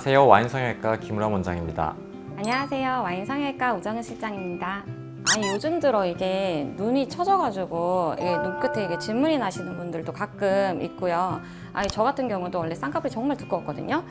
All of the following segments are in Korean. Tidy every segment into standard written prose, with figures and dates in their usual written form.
안녕하세요. 와인 성형외과 김우람 원장입니다. 안녕하세요. 와인 성형외과 우정은 실장입니다. 아니 요즘 들어 이게 눈이 처져가지고 이게 눈끝에 이게 진물이 나시는 분들도 가끔 있고요. 아니 저 같은 경우도 원래 쌍꺼풀이 정말 두꺼웠거든요.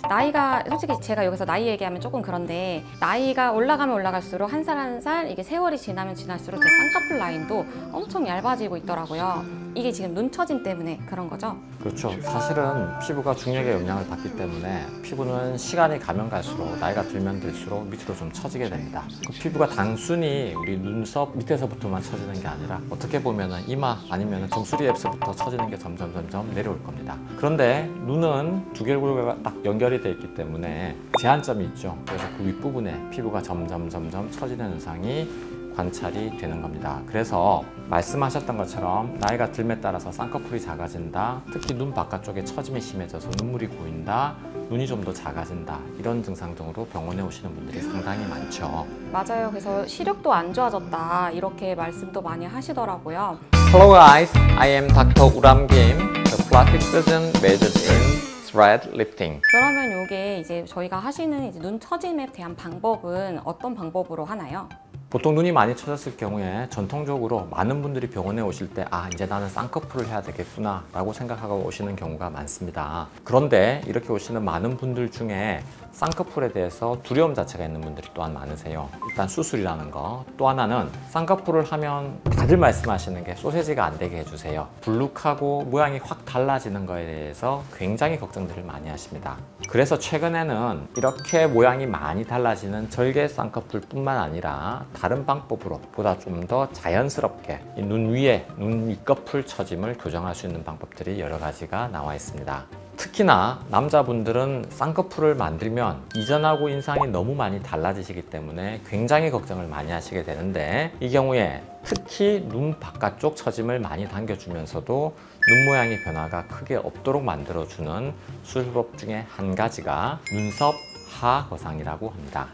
나이가 솔직히 제가 여기서 나이 얘기하면 조금 그런데 나이가 올라가면 올라갈수록 한 살 한 살 이게 세월이 지나면 지날수록 제 쌍꺼풀 라인도 엄청 얇아지고 있더라고요. 이게 지금 눈 처짐 때문에 그런 거죠? 그렇죠. 사실은 피부가 중력의 영향을 받기 때문에 피부는 시간이 가면 갈수록 나이가 들면 들수록 밑으로 좀 처지게 됩니다. 그 피부가 단순히 우리 눈썹 밑에서부터만 처지는 게 아니라 어떻게 보면 이마 아니면 정수리 앱서부터 처지는 게 점점 내려올 겁니다. 그런데 눈은 두 결골과 딱 연결이 되어 있기 때문에 제한점이 있죠. 그래서 그 윗부분에 피부가 점점 처지는 현상이 관찰이 되는 겁니다. 그래서 말씀하셨던 것처럼 나이가 들에 따라서 쌍꺼풀이 작아진다, 특히 눈 바깥쪽에 처짐이 심해져서 눈물이 고인다, 눈이 좀 더 작아진다, 이런 증상 등으로 병원에 오시는 분들이 상당히 많죠. 맞아요. 그래서 시력도 안 좋아졌다 이렇게 말씀도 많이 하시더라고요. Hello guys, I am Dr. Uram Kim, the plastic surgeon majored in thread lifting. 그러면 이게 이제 저희가 하시는 이제 눈 처짐에 대한 방법은 어떤 방법으로 하나요? 보통 눈이 많이 처졌을 경우에 전통적으로 많은 분들이 병원에 오실 때 이제 나는 쌍꺼풀을 해야 되겠구나 라고 생각하고 오시는 경우가 많습니다. 그런데 이렇게 오시는 많은 분들 중에 쌍꺼풀에 대해서 두려움 자체가 있는 분들이 또한 많으세요. 일단 수술이라는 거, 또 하나는 쌍꺼풀을 하면 다들 말씀하시는 게 소세지가 안 되게 해주세요. 불룩하고 모양이 확 달라지는 거에 대해서 굉장히 걱정들을 많이 하십니다. 그래서 최근에는 이렇게 모양이 많이 달라지는 절개 쌍꺼풀 뿐만 아니라 다른 방법으로 보다 좀 더 자연스럽게 눈 위에 눈 윗꺼풀 처짐을 교정할 수 있는 방법들이 여러 가지가 나와 있습니다. 특히나 남자분들은 쌍꺼풀을 만들면 이전하고 인상이 너무 많이 달라지시기 때문에 굉장히 걱정을 많이 하시게 되는데, 이 경우에 특히 눈 바깥쪽 처짐을 많이 당겨주면서도 눈 모양의 변화가 크게 없도록 만들어주는 수술법 중에 한 가지가 눈썹 하거상이라고 합니다.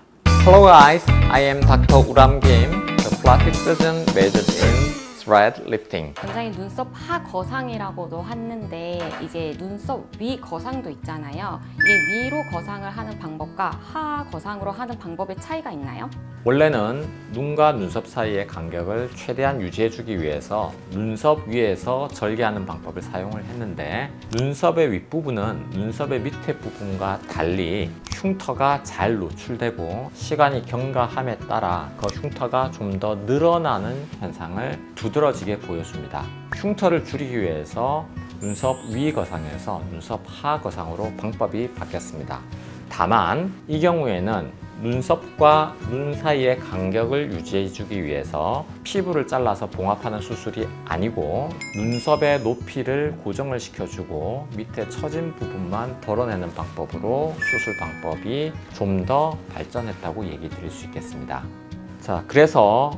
Hello guys, I am Dr. Uram Kim, the plastic surgeon majored in thread lifting. 굉장히 눈썹 하거상이라고도 하는데 이제 눈썹 위 거상도 있잖아요. 이게 위로 거상을 하는 방법과 하거상으로 하는 방법의 차이가 있나요? 원래는 눈과 눈썹 사이의 간격을 최대한 유지해주기 위해서 눈썹 위에서 절개하는 방법을 사용을 했는데, 눈썹의 윗부분은 눈썹의 밑에 부분과 달리 흉터가 잘 노출되고 시간이 경과함에 따라 그 흉터가 좀 더 늘어나는 현상을 두드러지게 보여줍니다. 흉터를 줄이기 위해서 눈썹 위 거상에서 눈썹 하 거상으로 방법이 바뀌었습니다. 다만 이 경우에는 눈썹과 눈 사이의 간격을 유지해주기 위해서 피부를 잘라서 봉합하는 수술이 아니고 눈썹의 높이를 고정을 시켜주고 밑에 처진 부분만 덜어내는 방법으로 수술 방법이 좀 더 발전했다고 얘기 드릴 수 있겠습니다. 자, 그래서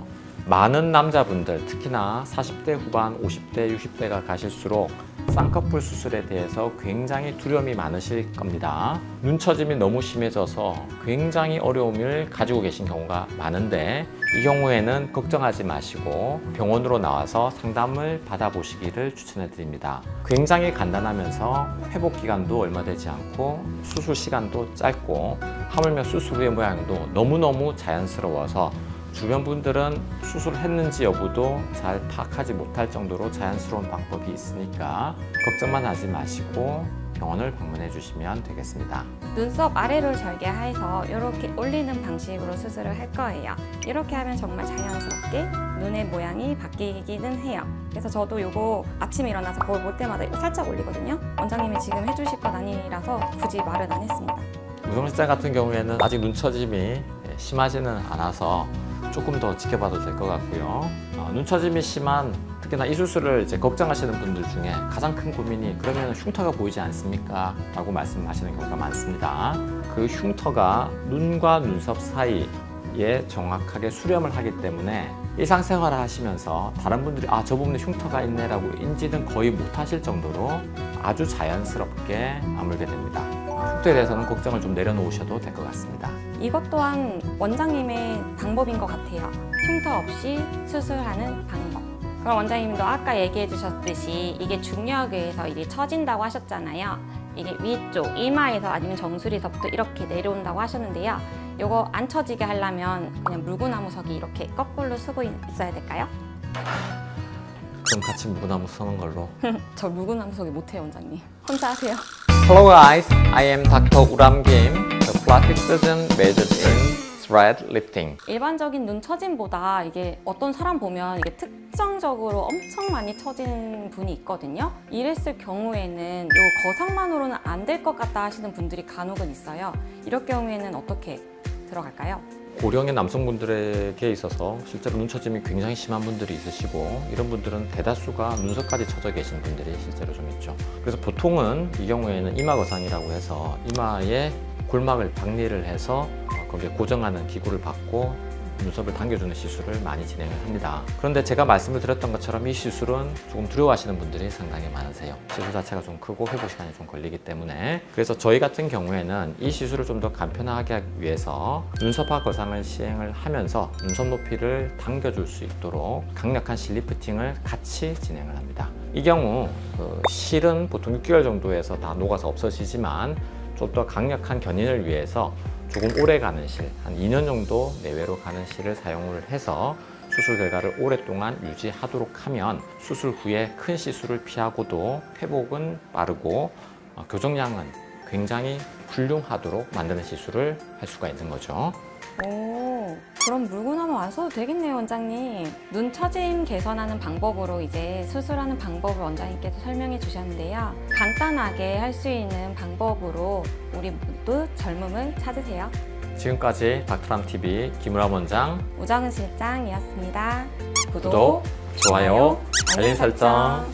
많은 남자분들, 특히나 40대 후반, 50대, 60대가 가실수록 쌍꺼풀 수술에 대해서 굉장히 두려움이 많으실 겁니다. 눈 처짐이 너무 심해져서 굉장히 어려움을 가지고 계신 경우가 많은데, 이 경우에는 걱정하지 마시고 병원으로 나와서 상담을 받아보시기를 추천해 드립니다. 굉장히 간단하면서 회복 기간도 얼마 되지 않고 수술 시간도 짧고 하물며 수술 후의 모양도 너무너무 자연스러워서 주변 분들은 수술했는지 여부도 잘 파악하지 못할 정도로 자연스러운 방법이 있으니까 걱정만 하지 마시고 병원을 방문해 주시면 되겠습니다. 눈썹 아래로 절개해서 이렇게 올리는 방식으로 수술을 할 거예요. 이렇게 하면 정말 자연스럽게 눈의 모양이 바뀌기는 해요. 그래서 저도 이거 아침에 일어나서 거울 볼 때마다 이거 살짝 올리거든요. 원장님이 지금 해주실 것 아니라서 굳이 말은 안 했습니다. 우정 실장 같은 경우에는 아직 눈 처짐이 심하지는 않아서 조금 더 지켜봐도 될 것 같고요. 눈 처짐이 심한, 특히나 이 수술을 이제 걱정하시는 분들 중에 가장 큰 고민이 그러면 흉터가 보이지 않습니까? 라고 말씀하시는 경우가 많습니다. 그 흉터가 눈과 눈썹 사이에 정확하게 수렴을 하기 때문에 일상생활을 하시면서 다른 분들이 저 부분에 흉터가 있네 라고 인지는 거의 못하실 정도로 아주 자연스럽게 아물게 됩니다. 흉터에 대해서는 걱정을 좀 내려놓으셔도 될 것 같습니다. 이것 또한 원장님의 방법인 것 같아요. 흉터 없이 수술하는 방법. 그럼 원장님도 아까 얘기해 주셨듯이 이게 중력에 의해서 이게 처진다고 하셨잖아요. 이게 위쪽 이마에서 아니면 정수리서부터 이렇게 내려온다고 하셨는데요. 이거 안 처지게 하려면 그냥 물구나무석이 이렇게 거꾸로 쓰고 있어야 될까요? 그럼 같이 무구나무 서는 걸로. 저 물구나무석이 못해요, 원장님. 혼자 하세요. Hello guys, I am Dr. Uram Kim, the plastic surgeon majored in thread lifting. 일반적인 눈 처짐보다 이게 어떤 사람 보면 이게 특정적으로 엄청 많이 처진 분이 있거든요. 이랬을 경우에는 요 거상만으로는 안 될 것 같다 하시는 분들이 간혹은 있어요. 이럴 경우에는 어떻게 들어갈까요? 고령의 남성분들에게 있어서 실제로 눈 처짐이 굉장히 심한 분들이 있으시고 이런 분들은 대다수가 눈썹까지 처져 계신 분들이 실제로 좀 있죠. 그래서 보통은 이 경우에는 이마 거상이라고 해서 이마에 골막을 박리를 해서 거기에 고정하는 기구를 받고 눈썹을 당겨주는 시술을 많이 진행을 합니다. 그런데 제가 말씀을 드렸던 것처럼 이 시술은 조금 두려워하시는 분들이 상당히 많으세요. 시술 자체가 좀 크고 회복 시간이 좀 걸리기 때문에 그래서 저희 같은 경우에는 이 시술을 좀 더 간편하게 하기 위해서 눈썹화 거상을 시행을 하면서 눈썹 높이를 당겨줄 수 있도록 강력한 실리프팅을 같이 진행을 합니다. 이 경우 실은 보통 6개월 정도에서 다 녹아서 없어지지만 좀 더 강력한 견인을 위해서 조금 오래 가는 실, 한 2년 정도 내외로 가는 실을 사용을 해서 수술 결과를 오랫동안 유지하도록 하면 수술 후에 큰 시술을 피하고도 회복은 빠르고 교정량은 굉장히 훌륭하도록 만드는 시술을 할 수가 있는 거죠. 오, 그럼 물구나무 안 써도 되겠네요, 원장님. 눈 처짐 개선하는 방법으로 이제 수술하는 방법을 원장님께서 설명해 주셨는데요. 간단하게 할 수 있는 방법으로 우리 모두 젊음을 찾으세요. 지금까지 닥터람TV 김우람 원장, 우정은 실장이었습니다. 구독, 좋아요, 알림 설정.